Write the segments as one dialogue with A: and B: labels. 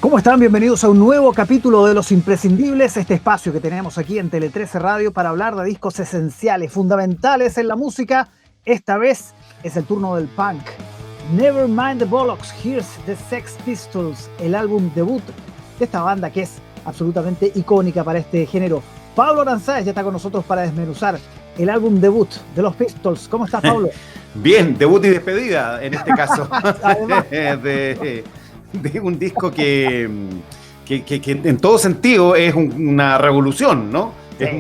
A: ¿Cómo están? Bienvenidos a un nuevo capítulo de Los Imprescindibles, este espacio que tenemos aquí en Tele 13 Radio para hablar de discos esenciales, fundamentales en la música. Esta vez es el turno del punk. Never Mind the Bollocks, Here's the Sex Pistols, el álbum debut de esta banda que es absolutamente icónica para este género. Pablo Aranzáez ya está con nosotros para desmenuzar el álbum debut de los Pistols. ¿Cómo estás, Pablo?
B: Bien, debut y despedida en este caso. de un disco que en todo sentido es una revolución, ¿no? Sí. Es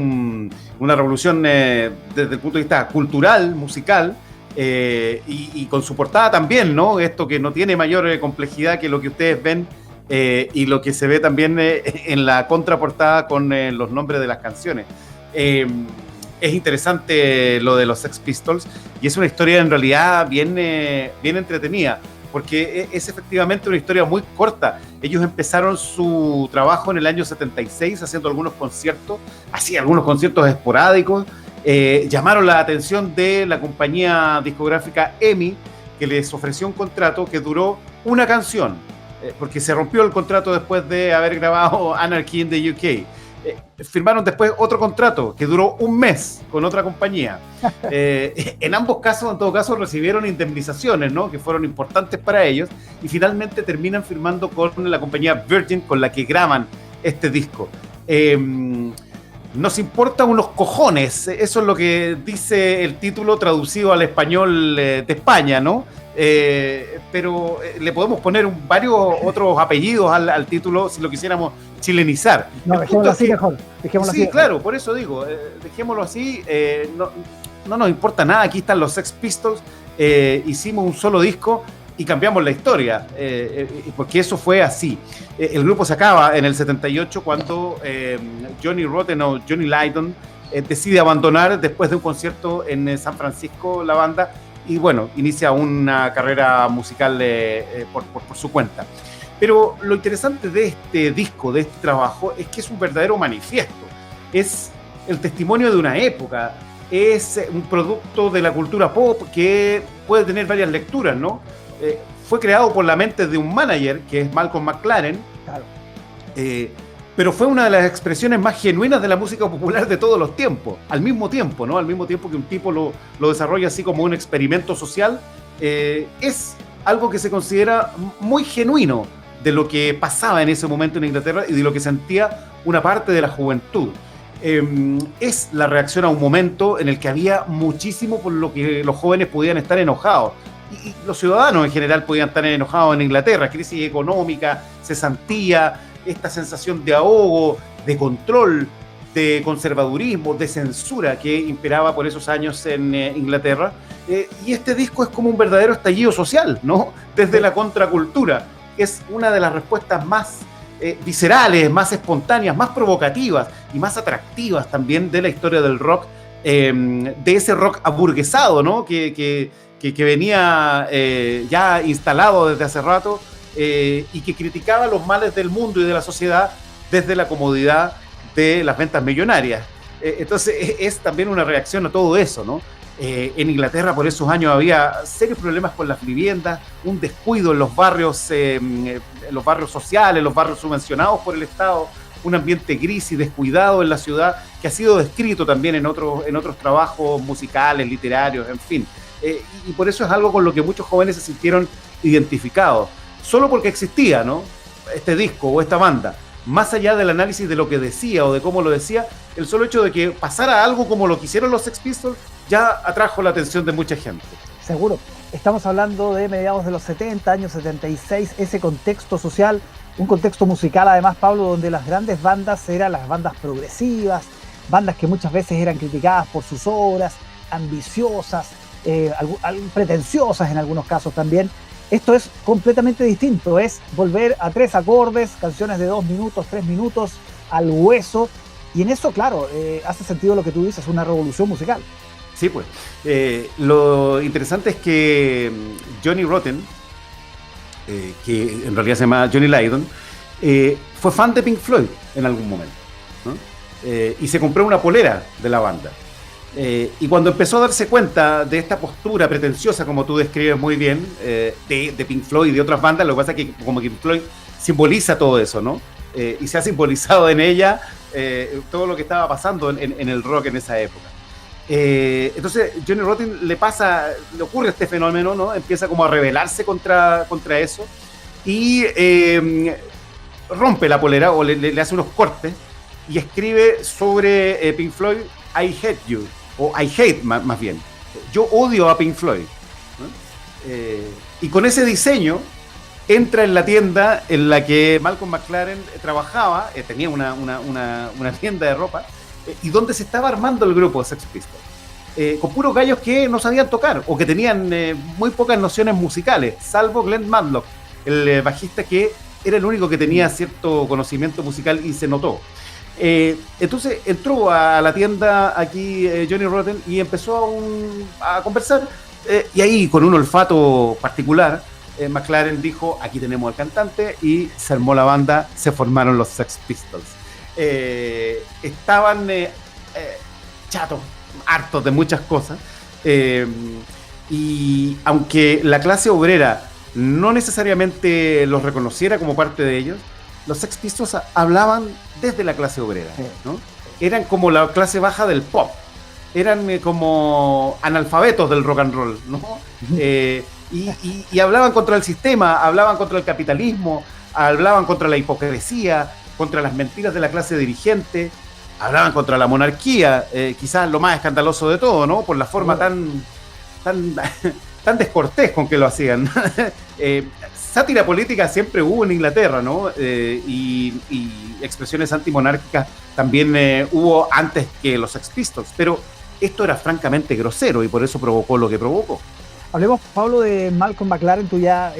B: una revolución desde el punto de vista cultural, musical, y con su portada también, ¿no? Esto que no tiene mayor complejidad que lo que ustedes ven, y lo que se ve también en la contraportada con los nombres de las canciones. Es interesante lo de los Sex Pistols y es una historia en realidad bien entretenida, porque es efectivamente una historia muy corta. Ellos empezaron su trabajo en el año 76 haciendo algunos conciertos esporádicos. Llamaron la atención de la compañía discográfica EMI, que les ofreció un contrato que duró una canción, porque se rompió el contrato después de haber grabado Anarchy in the UK. Firmaron después otro contrato que duró un mes con otra compañía. En ambos casos, en todo caso, recibieron indemnizaciones, ¿no? Que fueron importantes para ellos, y finalmente terminan firmando con la compañía Virgin, con la que graban este disco. Nos importa unos cojones, eso es lo que dice el título traducido al español de España, ¿no? Pero le podemos poner varios otros apellidos al título si lo quisiéramos chilenizar.
A: No, dejémoslo así mejor. Dejémoslo
B: sí,
A: así.
B: Claro, por eso digo, dejémoslo así, no nos importa nada, aquí están los Sex Pistols, hicimos un solo disco y cambiamos la historia, porque eso fue así. El grupo se acaba en el 78 cuando Johnny Rotten o Johnny Lydon decide abandonar después de un concierto en San Francisco, la banda, y bueno, inicia una carrera musical por su cuenta. Pero lo interesante de este disco, de este trabajo, es que es un verdadero manifiesto. Es el testimonio de una época, es un producto de la cultura pop que puede tener varias lecturas, ¿no? Fue creado por la mente de un manager, que es Malcolm McLaren, claro. Pero fue una de las expresiones más genuinas de la música popular de todos los tiempos, al mismo tiempo, ¿no? Al mismo tiempo que un tipo lo desarrolla así como un experimento social, es algo que se considera muy genuino de lo que pasaba en ese momento en Inglaterra y de lo que sentía una parte de la juventud. Es la reacción a un momento en el que había muchísimo por lo que los jóvenes podían estar enojados. Y los ciudadanos en general podían estar enojados en Inglaterra. Crisis económica, cesantía, esta sensación de ahogo, de control, de conservadurismo, de censura que imperaba por esos años en Inglaterra. Y este disco es como un verdadero estallido social, ¿no? Desde la contracultura. Es una de las respuestas más viscerales, más espontáneas, más provocativas y más atractivas también de la historia del rock, de ese rock aburguesado, ¿no? Que venía ya instalado desde hace rato, y que criticaba los males del mundo y de la sociedad desde la comodidad de las ventas millonarias. Entonces es también una reacción a todo eso, ¿no? En Inglaterra por esos años había serios problemas con las viviendas, un descuido en los barrios sociales, los barrios subvencionados por el Estado, un ambiente gris y descuidado en la ciudad que ha sido descrito también en otros trabajos musicales, literarios, en fin. Y por eso es algo con lo que muchos jóvenes se sintieron identificados, solo porque existía, ¿no? Este disco o esta banda. Más allá del análisis de lo que decía o de cómo lo decía, el solo hecho de que pasara algo como lo que hicieron los Sex Pistols ya atrajo la atención de mucha gente.
A: Seguro. Estamos hablando de mediados de los 70, años 76, ese contexto social, un contexto musical además, Pablo, donde las grandes bandas eran las bandas progresivas, bandas que muchas veces eran criticadas por sus obras, ambiciosas, pretenciosas en algunos casos también. Esto es completamente distinto, es volver a 3 acordes, canciones de 2 minutos, 3 minutos, al hueso, y en eso, claro, hace sentido lo que tú dices, una revolución musical.
B: Sí, pues. Lo interesante es que Johnny Rotten, que en realidad se llama Johnny Lydon, fue fan de Pink Floyd en algún momento, ¿no? Y se compró una polera de la banda. Y cuando empezó a darse cuenta de esta postura pretenciosa, como tú describes muy bien, de Pink Floyd y de otras bandas, lo que pasa es que como que Pink Floyd simboliza todo eso, ¿no? Y se ha simbolizado en ella todo lo que estaba pasando en el rock en esa época. Entonces Johnny Rotten le ocurre este fenómeno, ¿no? Empieza como a rebelarse contra eso y rompe la polera o le hace unos cortes y escribe sobre Pink Floyd I Hate You, o I Hate más bien. Yo odio a Pink Floyd, ¿no? Y con ese diseño entra en la tienda en la que Malcolm McLaren trabajaba, tenía una tienda de ropa, y donde se estaba armando el grupo Sex Pistols, con puros gallos que no sabían tocar o que tenían muy pocas nociones musicales, salvo Glenn Matlock, el bajista, que era el único que tenía cierto conocimiento musical y se notó. Entonces entró a la tienda aquí Johnny Rotten y empezó a conversar, y ahí con un olfato particular McLaren dijo: aquí tenemos al cantante, y se armó la banda, se formaron los Sex Pistols. Estaban chatos, hartos de muchas cosas, y aunque la clase obrera no necesariamente los reconociera como parte de ellos, los Sex Pistols hablaban desde la clase obrera, ¿no? Eran como la clase baja del pop, eran como analfabetos del rock and roll, ¿no? Y hablaban contra el sistema, hablaban contra el capitalismo, hablaban contra la hipocresía, contra las mentiras de la clase dirigente, hablaban contra la monarquía, quizás lo más escandaloso de todo, ¿no? Por la forma tan descortés con que lo hacían. Sátira política siempre hubo en Inglaterra, ¿no? Y expresiones antimonárquicas también hubo antes que los Sex Pistols, pero esto era francamente grosero y por eso provocó lo que provocó.
A: Hablemos, Pablo, de Malcolm McLaren. Tú ya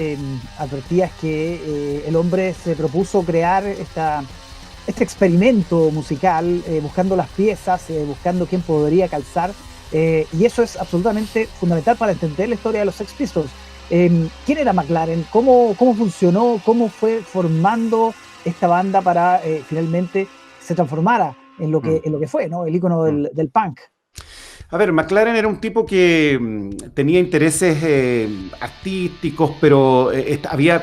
A: advertías que el hombre se propuso crear este experimento musical, buscando las piezas, buscando quién podría calzar, y eso es absolutamente fundamental para entender la historia de los Sex Pistols. ¿Quién era McLaren? ¿Cómo funcionó? ¿Cómo fue formando esta banda para finalmente se transformara en lo que fue, ¿no? El ícono del punk?
B: A ver, McLaren era un tipo que tenía intereses artísticos, pero se había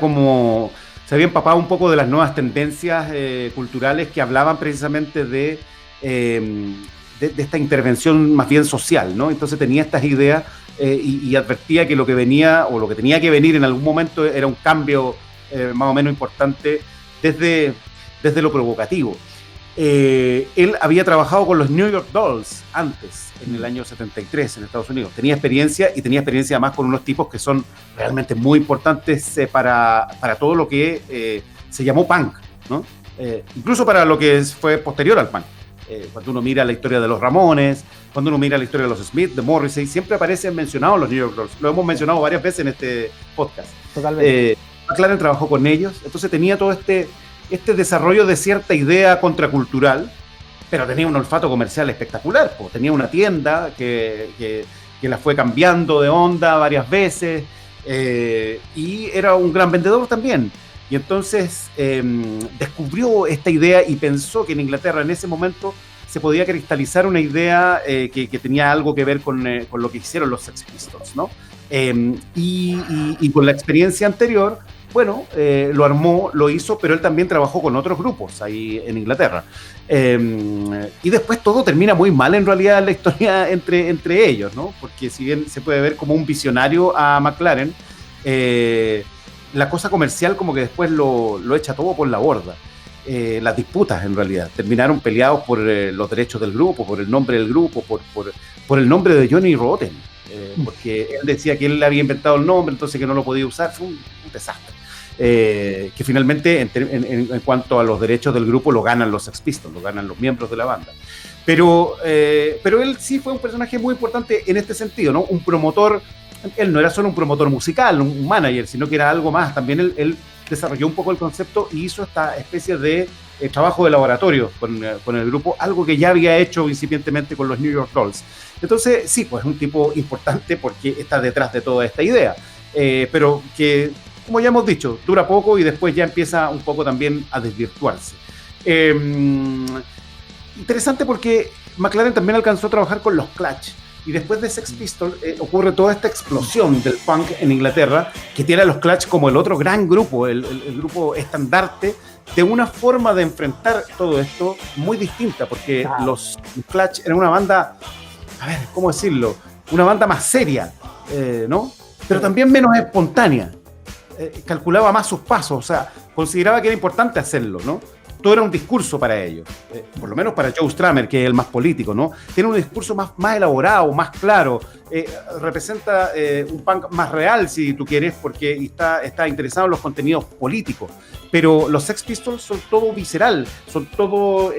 B: empapado un poco de las nuevas tendencias culturales que hablaban precisamente de esta intervención más bien social, ¿no? Entonces tenía estas ideas y advertía que lo que venía o lo que tenía que venir en algún momento era un cambio más o menos importante desde lo provocativo. Él había trabajado con los New York Dolls antes, en el año 73 en Estados Unidos. Tenía experiencia además con unos tipos que son realmente muy importantes para todo lo que se llamó punk, ¿no? Incluso para lo que fue posterior al punk. Cuando uno mira la historia de los Ramones, cuando uno mira la historia de los Smith, de Morrissey, siempre aparecen mencionados los New York Dolls. Lo hemos mencionado varias veces en este podcast.
A: Totalmente.
B: McLaren trabajó con ellos, entonces tenía todo este desarrollo de cierta idea contracultural, pero tenía un olfato comercial espectacular, pues. Tenía una tienda que la fue cambiando de onda varias veces, y era un gran vendedor también. Y entonces descubrió esta idea y pensó que en Inglaterra en ese momento se podía cristalizar una idea que tenía algo que ver con lo que hicieron los Sex Pistols, ¿no? Y con la experiencia anterior, bueno, lo armó, lo hizo, pero él también trabajó con otros grupos ahí en Inglaterra. Y después todo termina muy mal en realidad en la historia entre ellos, ¿no? Porque si bien se puede ver como un visionario a McLaren, la cosa comercial como que después lo echa todo por la borda. Las disputas en realidad terminaron peleados por los derechos del grupo, por el nombre del grupo, por el nombre de Johnny Rotten, porque él decía que él había inventado el nombre, entonces que no lo podía usar. Fue un desastre. Que finalmente en cuanto a los derechos del grupo lo ganan los Sex Pistols, lo ganan los miembros de la banda. Pero él sí fue un personaje muy importante en este sentido, ¿no? Un promotor. Él no era solo un promotor musical, un manager, sino que era algo más. También él desarrolló un poco el concepto y hizo esta especie de trabajo de laboratorio con el grupo, algo que ya había hecho incipientemente con los New York Dolls. Entonces, sí, pues es un tipo importante porque está detrás de toda esta idea, pero que, como ya hemos dicho, dura poco y después ya empieza un poco también a desvirtuarse. Interesante porque McLaren también alcanzó a trabajar con los Clash. Y después de Sex Pistols ocurre toda esta explosión del punk en Inglaterra, que tiene a los Clash como el otro gran grupo, el grupo estandarte, de una forma de enfrentar todo esto muy distinta, porque los Clash eran una banda, a ver, ¿cómo decirlo? Una banda más seria, ¿no? Pero también menos espontánea. Calculaba más sus pasos, o sea, consideraba que era importante hacerlo, ¿no? Todo era un discurso para ellos, por lo menos para Joe Strummer, que es el más político, ¿no? Tiene un discurso más elaborado, más claro, representa un punk más real, si tú quieres, porque está interesado en los contenidos políticos. Pero los Sex Pistols son todo visceral, son todo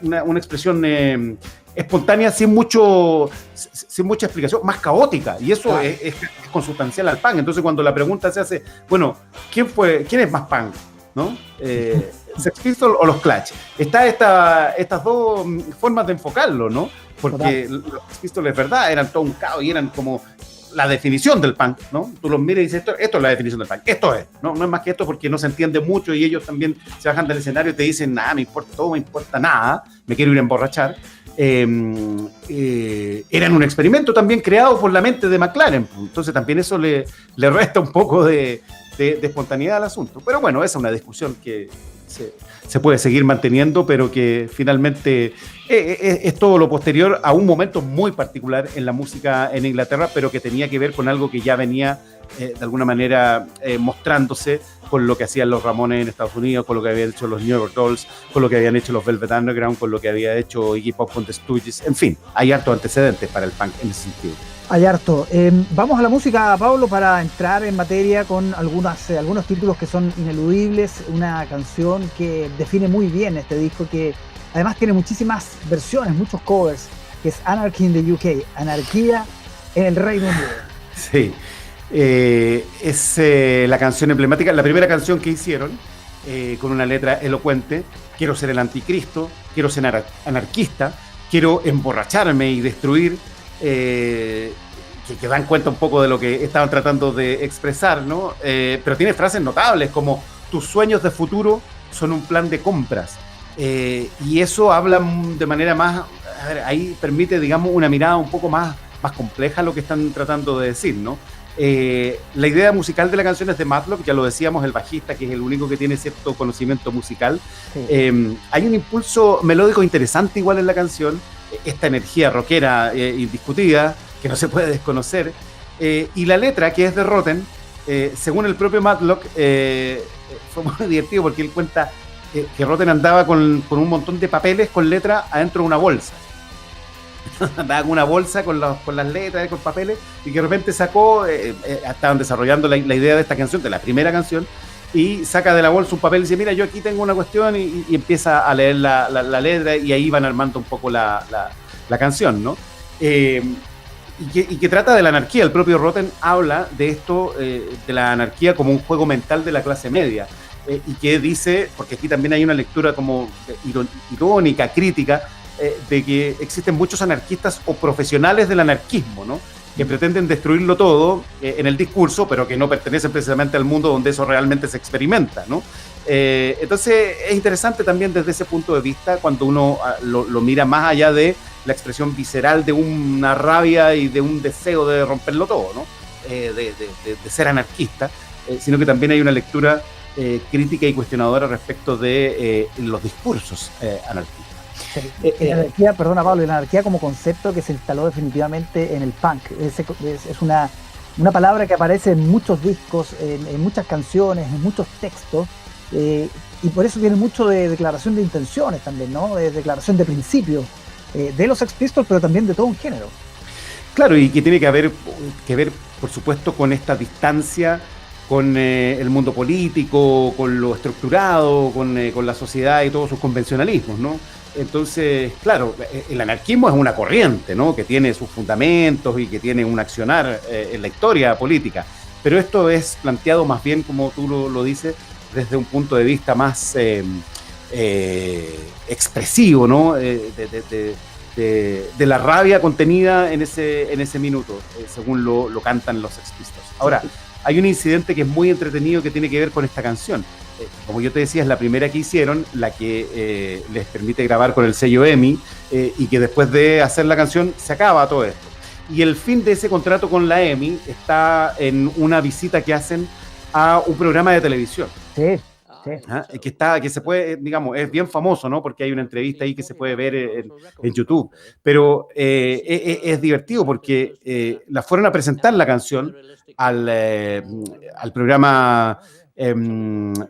B: una expresión espontánea, sin mucha explicación, más caótica, y eso es consustancial al punk. Entonces, cuando la pregunta se hace, bueno, ¿quién es más punk? ¿No? Sex Pistols o los Clash. Estas dos formas de enfocarlo, ¿no? Porque los Sex Pistols, es verdad, eran todo un caos y eran como la definición del punk, ¿no? Tú los miras y dices, esto es la definición del punk, esto es, ¿no? No es más que esto, porque no se entiende mucho y ellos también se bajan del escenario y te dicen, nada, me importa nada, me quiero ir a emborrachar. Eran un experimento también creado por la mente de McLaren, entonces también eso le resta un poco de espontaneidad al asunto. Pero bueno, esa es una discusión que se puede seguir manteniendo, pero que finalmente es todo lo posterior a un momento muy particular en la música en Inglaterra, pero que tenía que ver con algo que ya venía de alguna manera mostrándose con lo que hacían los Ramones en Estados Unidos, con lo que habían hecho los New York Dolls, con lo que habían hecho los Velvet Underground, con lo que había hecho Iggy Pop con The Stooges. En fin, hay hartos antecedentes para el punk en ese sentido.
A: Hay harto. Vamos a la música, Pablo, para entrar en materia con algunos títulos que son ineludibles. Una canción que define muy bien este disco, que además tiene muchísimas versiones, muchos covers, que es Anarchy in the UK, Anarquía en el Reino Unido.
B: Sí, es la canción emblemática, la primera canción que hicieron, con una letra elocuente: quiero ser el anticristo, quiero ser anarquista, quiero emborracharme y destruir. Que dan cuenta un poco de lo que estaban tratando de expresar, ¿no? Pero tiene frases notables como: tus sueños de futuro son un plan de compras. Y eso habla de manera más, a ver, ahí permite, digamos, una mirada un poco más compleja a lo que están tratando de decir, ¿no? La idea musical de la canción es de Matlock, ya lo decíamos, el bajista, que es el único que tiene cierto conocimiento musical. Sí. Hay un impulso melódico interesante igual en la canción, esta energía rockera indiscutida, que no se puede desconocer, y la letra, que es de Rotten, según el propio Matlock, fue muy divertido porque él cuenta que Rotten andaba con un montón de papeles con letra adentro de una bolsa. Andaba con una bolsa con las letras, con papeles, y que de repente sacó, estaban desarrollando la idea de esta canción, de la primera canción, y saca de la bolsa un papel y dice: mira, yo aquí tengo una cuestión, y empieza a leer la letra, y ahí van armando un poco la canción, ¿no? Y que trata de la anarquía. El propio Rotten habla de esto, de la anarquía como un juego mental de la clase media, y que dice, porque aquí también hay una lectura como irónica, crítica, de que existen muchos anarquistas o profesionales del anarquismo, ¿no? Que pretenden destruirlo todo en el discurso, pero que no pertenecen precisamente al mundo donde eso realmente se experimenta, ¿no? Entonces es interesante también desde ese punto de vista, cuando uno lo mira más allá de la expresión visceral de una rabia y de un deseo de romperlo todo, ¿no? De ser anarquista, sino que también hay una lectura crítica y cuestionadora respecto de los discursos anarquistas.
A: La anarquía, perdona Pablo, la anarquía como concepto que se instaló definitivamente en el punk. Es una palabra que aparece en muchos discos, en muchas canciones, en muchos textos, y por eso tiene mucho de declaración de intenciones también, ¿no? De declaración de principios, de los Sex Pistols, pero también de todo un género.
B: Claro, y que tiene que ver, por supuesto, con esta distancia con el mundo político, con lo estructurado, con la sociedad y todos sus convencionalismos, ¿no? Entonces, claro, el anarquismo es una corriente, ¿no? Que tiene sus fundamentos y que tiene un accionar en la historia política, pero esto es planteado más bien, como tú lo dices, desde un punto de vista más expresivo, ¿no? De la rabia contenida en ese minuto, según lo cantan los Sex Pistols. Ahora, hay un incidente que es muy entretenido que tiene que ver con esta canción. como yo te decía, es la primera que hicieron, la que les permite grabar con el sello EMI, y que después de hacer la canción se acaba todo esto. Y el fin de ese contrato con la EMI está en una visita que hacen a un programa de televisión.
A: Sí. Sí.
B: Que se puede, digamos, es bien famoso, ¿no? Porque hay una entrevista ahí que se puede ver en YouTube. Pero es divertido porque la fueron a presentar la canción al programa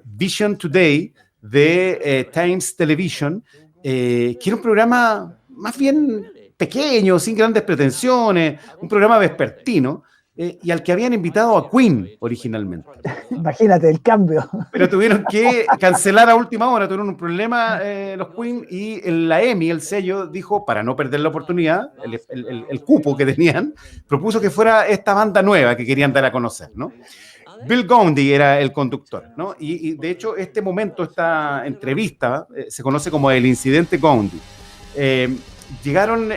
B: Vision Today de Times Television, que era un programa más bien pequeño, sin grandes pretensiones, un programa vespertino. Y al que habían invitado a Queen originalmente.
A: Imagínate el cambio.
B: Pero tuvieron que cancelar a última hora, tuvieron un problema los Queen, y la EMI, el sello, dijo, para no perder la oportunidad, el cupo que tenían, propuso que fuera esta banda nueva que querían dar a conocer, ¿no? Bill Gaundy era el conductor, ¿no? Y de hecho este momento, esta entrevista, se conoce como el incidente Gaundy. Llegaron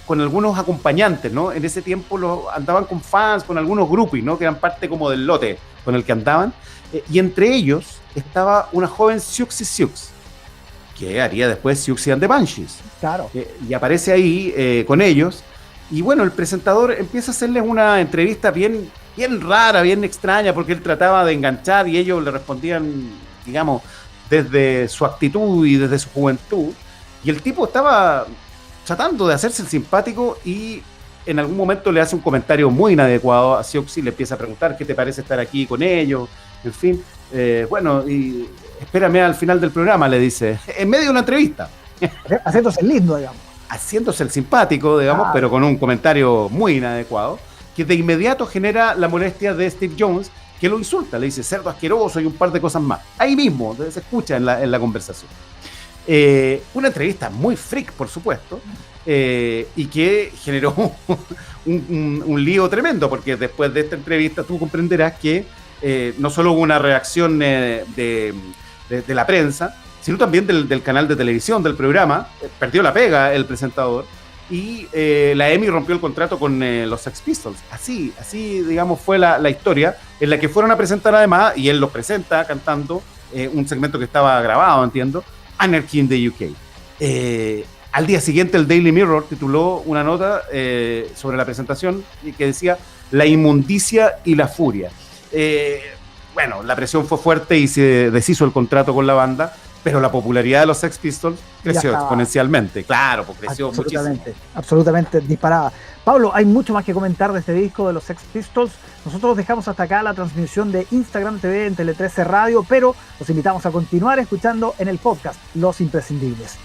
B: con algunos acompañantes, ¿no? En ese tiempo andaban con fans, con algunos groupies, ¿no? Que eran parte como del lote con el que andaban. Y entre ellos estaba una joven Siouxsie Sioux, que haría después Siouxsie and the Banshees.
A: Claro.
B: Y aparece ahí con ellos. Y bueno, el presentador empieza a hacerles una entrevista bien rara, bien extraña, porque él trataba de enganchar y ellos le respondían, digamos, desde su actitud y desde su juventud. Y el tipo estaba tratando de hacerse el simpático y en algún momento le hace un comentario muy inadecuado a Siouxsie, le empieza a preguntar qué te parece estar aquí con ellos, en fin. Bueno, y espérame al final del programa, le dice, en medio de una entrevista.
A: Haciéndose el lindo, digamos.
B: Haciéndose el simpático, digamos, pero con un comentario muy inadecuado, que de inmediato genera la molestia de Steve Jones, que lo insulta, le dice cerdo asqueroso y un par de cosas más. Ahí mismo se escucha en la conversación. Una entrevista muy freak, por supuesto, y que generó un lío tremendo, porque después de esta entrevista tú comprenderás que no solo hubo una reacción de la prensa, sino también del canal de televisión, del programa. Perdió la pega el presentador, y la EMI rompió el contrato con los Sex Pistols. Así, digamos, fue la historia, en la que fueron a presentar además, y él los presenta cantando un segmento que estaba grabado, entiendo, Anarchy in the UK. Al día siguiente el Daily Mirror tituló una nota sobre la presentación que decía la inmundicia y la furia. Bueno, la presión fue fuerte y se deshizo el contrato con la banda, pero la popularidad de los Sex Pistols creció exponencialmente. Claro, pues creció muchísimo.
A: Absolutamente disparada. Pablo, hay mucho más que comentar de este disco de los Sex Pistols. Nosotros dejamos hasta acá la transmisión de Instagram TV en Tele 13 Radio, pero los invitamos a continuar escuchando en el podcast Los Imprescindibles.